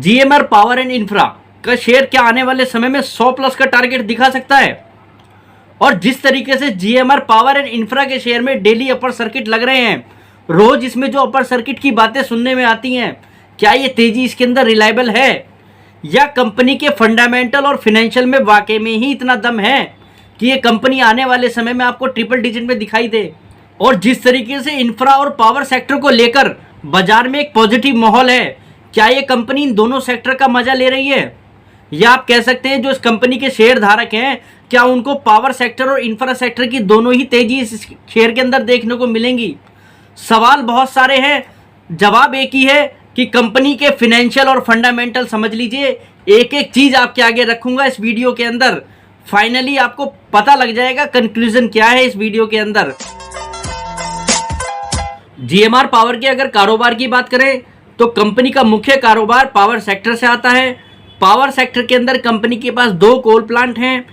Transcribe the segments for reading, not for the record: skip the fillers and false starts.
GMR power and infra का share क्या आने वाले समय में 100 प्लस का टारगेट दिखा सकता है? और जिस तरीके से जीएमआर पावर एंड इंफ्रा के शेयर में डेली अपर सर्किट लग रहे हैं, रोज इसमें जो अपर सर्किट की बातें सुनने में आती हैं, क्या ये तेजी इसके अंदर रिलायबल है या कंपनी के फंडामेंटल और फाइनेंशियल में वाकई में ही इतना दम है कि ये कंपनी आने वाले समय में आपको ट्रिपल डिजिट में दिखाई दे? और जिस तरीके से इंफ्रा और पावर सेक्टर को लेकर बाजार में एक पॉजिटिव माहौल है, क्या ये कंपनी इन दोनों सेक्टर का मजा ले रही है? या आप कह सकते हैं जो इस कंपनी के शेयर धारक हैं, क्या उनको पावर सेक्टर और इंफ्रा सेक्टर की दोनों ही तेजी इस शेयर के अंदर देखने को मिलेंगी? सवाल बहुत सारे हैं, जवाब एक ही है कि कंपनी के फाइनेंशियल और फंडामेंटल समझ लीजिए। एक एक चीज आपके आगे रखूंगा इस वीडियो के अंदर, फाइनली आपको पता लग जाएगा कंक्लूजन क्या है इस वीडियो के अंदर। जीएमआर पावर के अगर कारोबार की बात करें तो कंपनी का मुख्य कारोबार पावर सेक्टर से आता है। पावर सेक्टर के अंदर कंपनी के पास 2 कोल प्लांट हैं,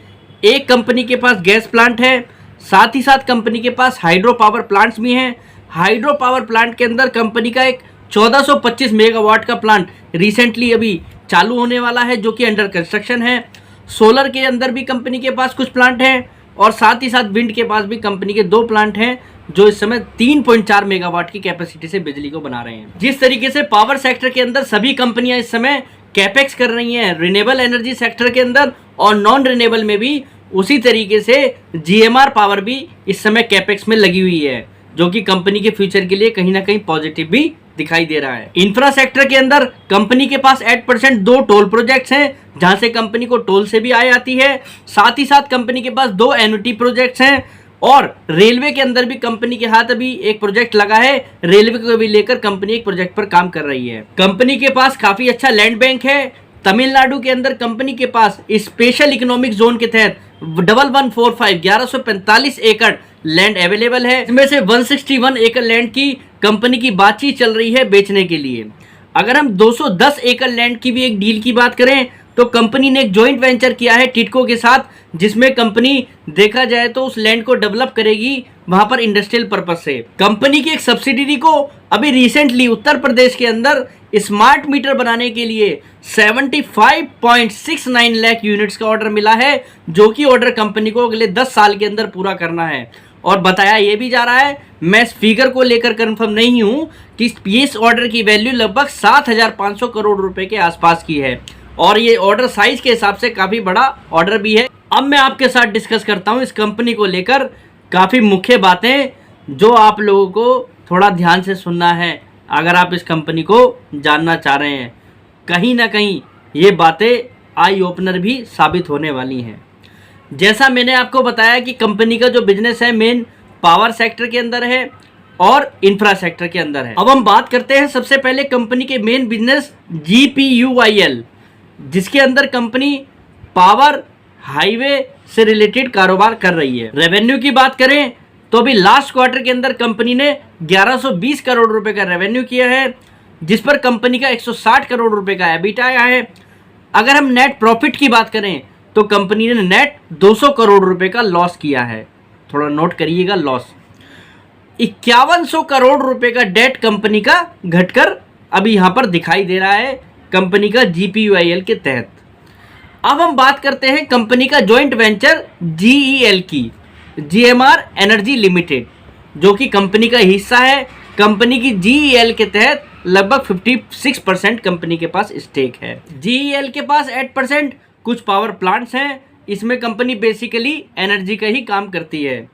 एक कंपनी के पास गैस प्लांट है, साथ ही साथ कंपनी के पास हाइड्रो पावर प्लांट्स भी हैं। हाइड्रो पावर प्लांट के अंदर कंपनी का एक 1425 मेगावाट का प्लांट रिसेंटली अभी चालू होने वाला है, जो कि अंडर कंस्ट्रक्शन है। सोलर के अंदर भी कंपनी के पास कुछ प्लांट हैं और साथ ही साथ विंड के पास भी कंपनी के 2 प्लांट हैं, जो इस समय 3.4 मेगावाट की कैपेसिटी से बिजली को बना रहे हैं। जिस तरीके से पावर सेक्टर के अंदर सभी कंपनियां इस समय कैपेक्स कर रही हैं रिन्यूएबल एनर्जी सेक्टर के अंदर और नॉन रिन्यूएबल में भी, उसी तरीके से जीएमआर पावर भी इस समय कैपेक्स में लगी हुई है, जो कि कंपनी के फ्यूचर के लिए कहीं ना कहीं पॉजिटिव भी दिखाई दे रहा है। इंफ्रा सेक्टर के अंदर कंपनी के पास 8% 2 टोल प्रोजेक्ट्स हैं, जहां से कंपनी को टोल से भी आय आती है। साथ ही साथ कंपनी के पास 2 एन्युटी प्रोजेक्ट्स हैं और रेलवे के अंदर भी कंपनी के हाथ अभी एक प्रोजेक्ट लगा है। रेलवे को भी लेकर कंपनी एक प्रोजेक्ट पर काम कर रही है। कंपनी के पास काफी अच्छा लैंड बैंक है। तमिलनाडु के अंदर कंपनी के पास स्पेशल इकोनॉमिक जोन के तहत 1145 एकड़ लैंड अवेलेबल है। इसमें से 161 एकड़ लैंड की कंपनी की बातचीत चल रही है बेचने के लिए। अगर हम 210 एकड़ लैंड की भी एक डील की बात करें तो कंपनी ने एक जॉइंट वेंचर किया है टिडको के साथ, जिसमें कंपनी देखा जाए तो उस लैंड को डेवलप करेगी वहां पर इंडस्ट्रियल पर्पस से। कंपनी की एक सब्सिडरी को अभी रिसेंटली उत्तर प्रदेश के अंदर स्मार्ट मीटर बनाने के लिए 75.69 लाख यूनिट्स का ऑर्डर मिला है, जो कि ऑर्डर कंपनी को अगले 10 साल के अंदर पूरा करना है। और बताया यह भी जा रहा है, मैं इस फिगर को लेकर कंफर्म नहीं हूं कि इस ऑर्डर की वैल्यू लगभग 7,500 करोड़ रुपए के आसपास की है और ये ऑर्डर साइज के हिसाब से काफी बड़ा ऑर्डर भी है। अब मैं आपके साथ डिस्कस करता हूं इस कंपनी को लेकर काफी मुख्य बातें, जो आप लोगों को थोड़ा ध्यान से सुनना है अगर आप इस कंपनी को जानना चाह रहे हैं। कहीं ना कहीं ये बातें आई ओपनर भी साबित होने वाली हैं। जैसा मैंने आपको बताया कि कंपनी का जो बिजनेस है मेन पावर सेक्टर के अंदर है और इंफ्रा सेक्टर के अंदर है। अब हम बात करते हैं सबसे पहले कंपनी के मेन बिजनेस GPUIL, जिसके अंदर कंपनी पावर हाईवे से रिलेटेड कारोबार कर रही है। रेवेन्यू की बात करें तो अभी लास्ट क्वार्टर के अंदर कंपनी ने 1120 करोड़ रुपए का रेवेन्यू किया है, जिस पर कंपनी का 160 करोड़ रुपए का एबिटा आया है। अगर हम नेट प्रॉफिट की बात करें तो कंपनी ने नेट 200 करोड़ रुपए का लॉस किया है। थोड़ा नोट करिएगा, लॉस। 5100 करोड़ रुपए का डेट कंपनी का घटकर अभी यहां पर दिखाई दे रहा है कंपनी का GPUIL के तहत। अब हम बात करते हैं कंपनी का जॉइंट वेंचर GEL की, GMR एनर्जी लिमिटेड, जो कि कंपनी का हिस्सा है। कंपनी की GEL के तहत लगभग 56% कंपनी के पास स्टेक है। GEL के पास 8% कुछ पावर प्लांट्स हैं। इसमें कंपनी बेसिकली एनर्जी का ही काम करती है।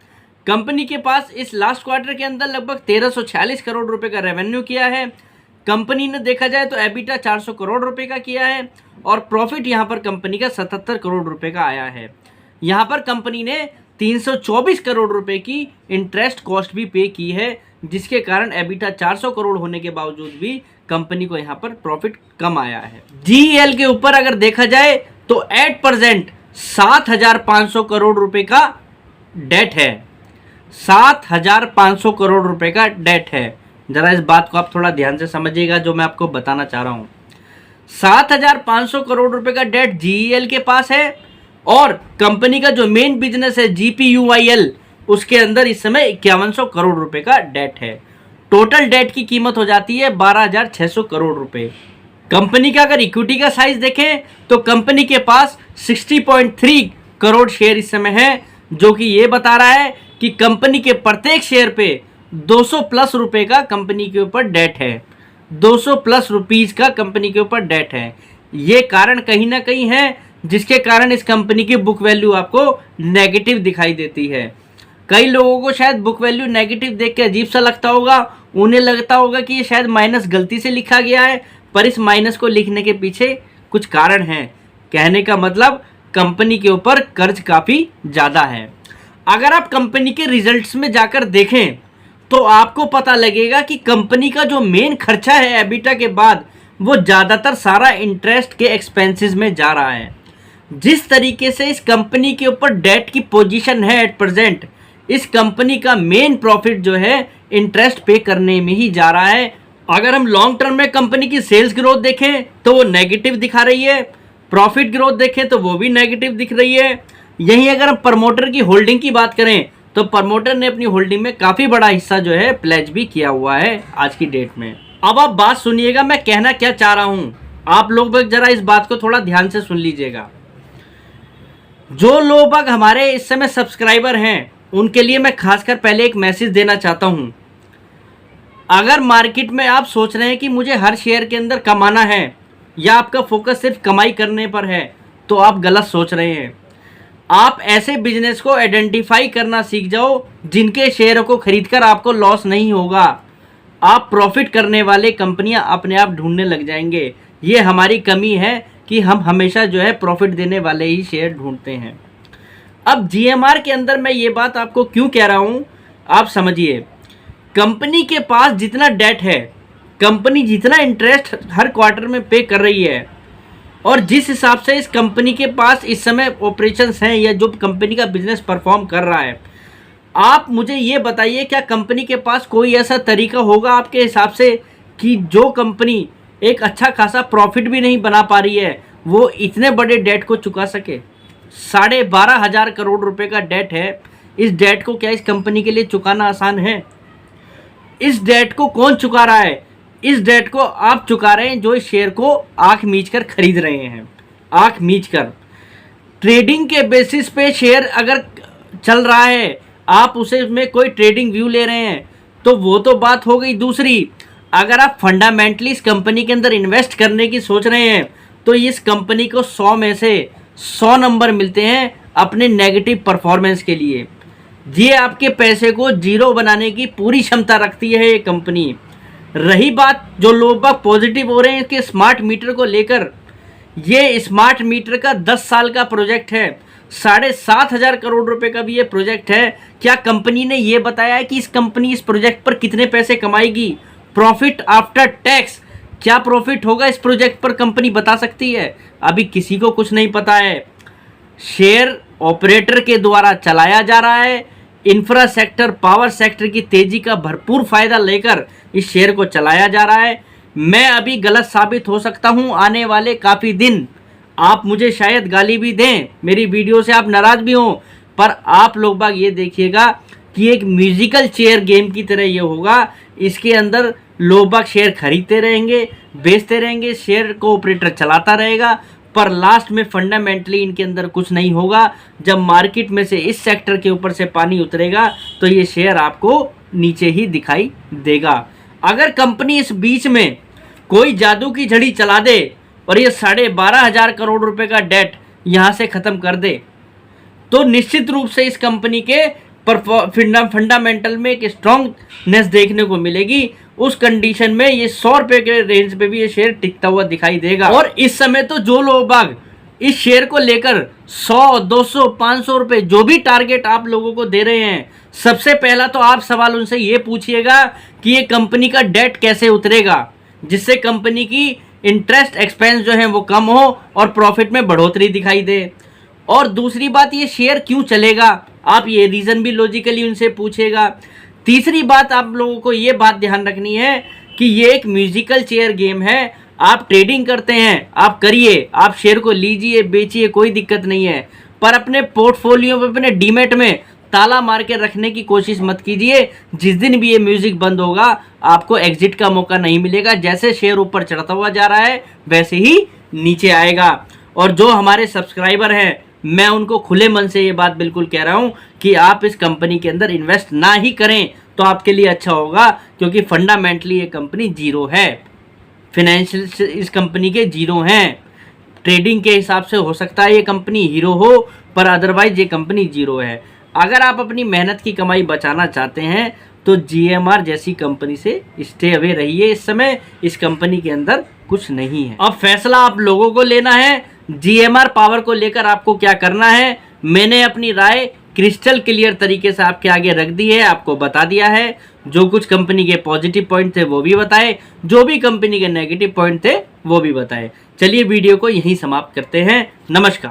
कंपनी के पास इस लास्ट क्वार्टर के अंदर लगभग 1346 करोड़ रुपए का रेवेन्यू किया है। कंपनी ने देखा जाए तो एबिटा 400 करोड़ रुपए का किया है और प्रॉफिट यहां पर कंपनी का 77 करोड़ रुपए का आया है। यहां पर कंपनी ने 324 करोड़ रुपए की इंटरेस्ट कॉस्ट भी पे की है, जिसके कारण एबिटा 400 करोड़ होने के बावजूद भी कंपनी को यहां पर प्रॉफिट कम आया है। GEL के ऊपर अगर देखा जाए तो 8% 7,500 करोड़ रुपए का डेट है। 7,500 करोड़ रुपए का डेट है। जरा इस बात को आप थोड़ा ध्यान से समझिएगा जो मैं आपको बताना चाह रहा हूं। 7,500 करोड़ रुपए का डेट GEL के पास है और कंपनी का जो मेन बिजनेस है GPUIL, उसके अंदर इस समय 5100 करोड़ रुपए का डेट है। टोटल डेट की कीमत हो जाती है 12,600 करोड़ रुपए। कंपनी का अगर इक्विटी का साइज देखें तो कंपनी के पास 60.3 करोड़ शेयर इस समय है, जो कि ये बता रहा है कि कंपनी के प्रत्येक शेयर पे 200 प्लस रुपए का कंपनी के ऊपर डेट है, 200 प्लस रुपीज का कंपनी के ऊपर डेट है। ये कारण कहीं ना कहीं है जिसके कारण इस कंपनी की बुक वैल्यू आपको नेगेटिव दिखाई देती है। कई लोगों को शायद बुक वैल्यू नेगेटिव देख के अजीब सा लगता होगा, उन्हें लगता होगा कि ये शायद माइनस गलती से लिखा गया है, पर इस माइनस को लिखने के पीछे कुछ कारण हैं। कहने का मतलब कंपनी के ऊपर कर्ज काफ़ी ज़्यादा है। अगर आप कंपनी के रिजल्ट्स में जाकर देखें तो आपको पता लगेगा कि कंपनी का जो मेन खर्चा है एबिटा के बाद, वो ज़्यादातर सारा इंटरेस्ट के एक्सपेंसेस में जा रहा है। जिस तरीके से इस कंपनी के ऊपर डेट की पोजीशन है एट प्रेजेंट, इस कंपनी का मेन प्रॉफिट जो है इंटरेस्ट पे करने में ही जा रहा है। अगर हम लॉन्ग टर्म में कंपनी की सेल्स ग्रोथ देखें तो वो नेगेटिव दिखा रही है, प्रॉफिट ग्रोथ देखें तो वो भी नेगेटिव दिख रही है। यहीं अगर हम प्रमोटर की होल्डिंग की बात करें तो प्रमोटर ने अपनी होल्डिंग में काफ़ी बड़ा हिस्सा जो है प्लेज भी किया हुआ है आज की डेट में। अब आप बात सुनिएगा, मैं कहना क्या चाह रहा हूँ, आप लोग जरा इस बात को थोड़ा ध्यान से सुन लीजिएगा। जो लोग हमारे इस समय सब्सक्राइबर हैं उनके लिए मैं खासकर पहले एक मैसेज देना चाहता हूँ। अगर मार्केट में आप सोच रहे हैं कि मुझे हर शेयर के अंदर कमाना है या आपका फोकस सिर्फ कमाई करने पर है, तो आप गलत सोच रहे हैं। आप ऐसे बिजनेस को आइडेंटिफाई करना सीख जाओ जिनके शेयरों को खरीदकर आपको लॉस नहीं होगा। आप प्रॉफिट करने वाले कंपनियां अपने आप ढूंढने लग जाएंगे। ये हमारी कमी है कि हम हमेशा जो है प्रॉफिट देने वाले ही शेयर ढूंढते हैं। अब जीएमआर के अंदर मैं ये बात आपको क्यों कह रहा हूँ, आप समझिए। कंपनी के पास जितना डेट है, कंपनी जितना इंटरेस्ट हर क्वार्टर में पे कर रही है, और जिस हिसाब से इस कंपनी के पास इस समय ऑपरेशंस हैं या जो कंपनी का बिजनेस परफॉर्म कर रहा है, आप मुझे ये बताइए क्या कंपनी के पास कोई ऐसा तरीका होगा आपके हिसाब से कि जो कंपनी एक अच्छा खासा प्रॉफिट भी नहीं बना पा रही है वो इतने बड़े डेट को चुका सके? 12,500 करोड़ रुपए का डेट है। इस डेट को क्या इस कंपनी के लिए चुकाना आसान है? इस डेट को कौन चुका रहा है? इस डेट को आप चुका रहे हैं जो इस शेयर को आंख मीच कर खरीद रहे हैं, आंख मीच कर। ट्रेडिंग के बेसिस पे शेयर अगर चल रहा है, आप उसे में कोई ट्रेडिंग व्यू ले रहे हैं तो वो तो बात हो गई। दूसरी, अगर आप फंडामेंटली इस कंपनी के अंदर इन्वेस्ट करने की सोच रहे हैं तो इस कंपनी को 100 में से 100 नंबर मिलते हैं अपने नेगेटिव परफॉर्मेंस के लिए। ये आपके पैसे को जीरो बनाने की पूरी क्षमता रखती है ये कंपनी। रही बात जो लोग पॉजिटिव हो रहे हैं कि स्मार्ट मीटर को लेकर, ये स्मार्ट मीटर का 10 साल का प्रोजेक्ट है, 7,500 करोड़ रुपए का भी ये प्रोजेक्ट है। क्या कंपनी ने ये बताया है कि इस कंपनी इस प्रोजेक्ट पर कितने पैसे कमाएगी? प्रॉफिट आफ्टर टैक्स क्या प्रॉफिट होगा इस प्रोजेक्ट पर कंपनी बता सकती है? अभी किसी को कुछ नहीं पता है। शेयर ऑपरेटर के द्वारा चलाया जा रहा है। इंफ्रा सेक्टर, पावर सेक्टर की तेजी का भरपूर फायदा लेकर इस शेयर को चलाया जा रहा है। मैं अभी गलत साबित हो सकता हूं आने वाले काफ़ी दिन। आप मुझे शायद गाली भी दें, मेरी वीडियो से आप नाराज़ भी हों, पर आप लोग बाग ये देखिएगा कि एक म्यूजिकल चेयर गेम की तरह ये होगा। इसके अंदर लोग बाग शेयर खरीदते रहेंगे, बेचते रहेंगे, शेयर को ऑपरेटर चलाता रहेगा, पर लास्ट में फंडामेंटली इनके अंदर कुछ नहीं होगा। जब मार्केट में से इस सेक्टर के ऊपर से पानी उतरेगा तो ये शेयर आपको नीचे ही दिखाई देगा। अगर कंपनी इस बीच में कोई जादू की झड़ी चला दे और ये 12,500 करोड़ रुपए का डेट यहाँ से ख़त्म कर दे तो निश्चित रूप से इस कंपनी के फंडामेंटल में एक स्ट्रॉन्गनेस देखने को मिलेगी। उस कंडीशन में ये 100 रुपये के रेंज पे भी ये शेयर टिकता हुआ दिखाई देगा। और इस समय तो जो लोग बाग इस शेयर को लेकर 100, 200, 500 रुपये जो भी टारगेट आप लोगों को दे रहे हैं, सबसे पहला तो आप सवाल उनसे ये पूछिएगा कि ये कंपनी का डेट कैसे उतरेगा, जिससे कंपनी की इंटरेस्ट एक्सपेंस जो है वो कम हो और प्रॉफिट में बढ़ोतरी दिखाई दे। और दूसरी बात, ये शेयर क्यों चलेगा, आप ये रीज़न भी लॉजिकली उनसे पूछेगा। तीसरी बात, आप लोगों को ये बात ध्यान रखनी है कि ये एक म्यूजिकल चेयर गेम है। आप ट्रेडिंग करते हैं, आप करिए, आप शेयर को लीजिए, बेचिए, कोई दिक्कत नहीं है, पर अपने पोर्टफोलियो में, अपने डीमेट में ताला मार के रखने की कोशिश मत कीजिए। जिस दिन भी ये म्यूजिक बंद होगा आपको एग्जिट का मौका नहीं मिलेगा। जैसे शेयर ऊपर चढ़ता हुआ जा रहा है वैसे ही नीचे आएगा। और जो हमारे सब्सक्राइबर हैं मैं उनको खुले मन से ये बात बिल्कुल कह रहा हूं कि आप इस कंपनी के अंदर इन्वेस्ट ना ही करें तो आपके लिए अच्छा होगा, क्योंकि फंडामेंटली ये कंपनी जीरो है। फाइनेंशियल इस कंपनी के जीरो हैं। ट्रेडिंग के हिसाब से हो सकता है ये कंपनी हीरो हो, पर अदरवाइज ये कंपनी जीरो है। अगर आप अपनी मेहनत की कमाई बचाना चाहते हैं तो GMR जैसी कंपनी से स्टे अवे रहिए। इस समय इस कंपनी के अंदर कुछ नहीं है। अब फैसला आप लोगों को लेना है GMR पावर को लेकर आपको क्या करना है। मैंने अपनी राय क्रिस्टल क्लियर तरीके से आपके आगे रख दी है, आपको बता दिया है। जो कुछ कंपनी के पॉजिटिव पॉइंट थे वो भी बताए, जो भी कंपनी के नेगेटिव पॉइंट थे वो भी बताए। चलिए वीडियो को यहीं समाप्त करते हैं। नमस्कार।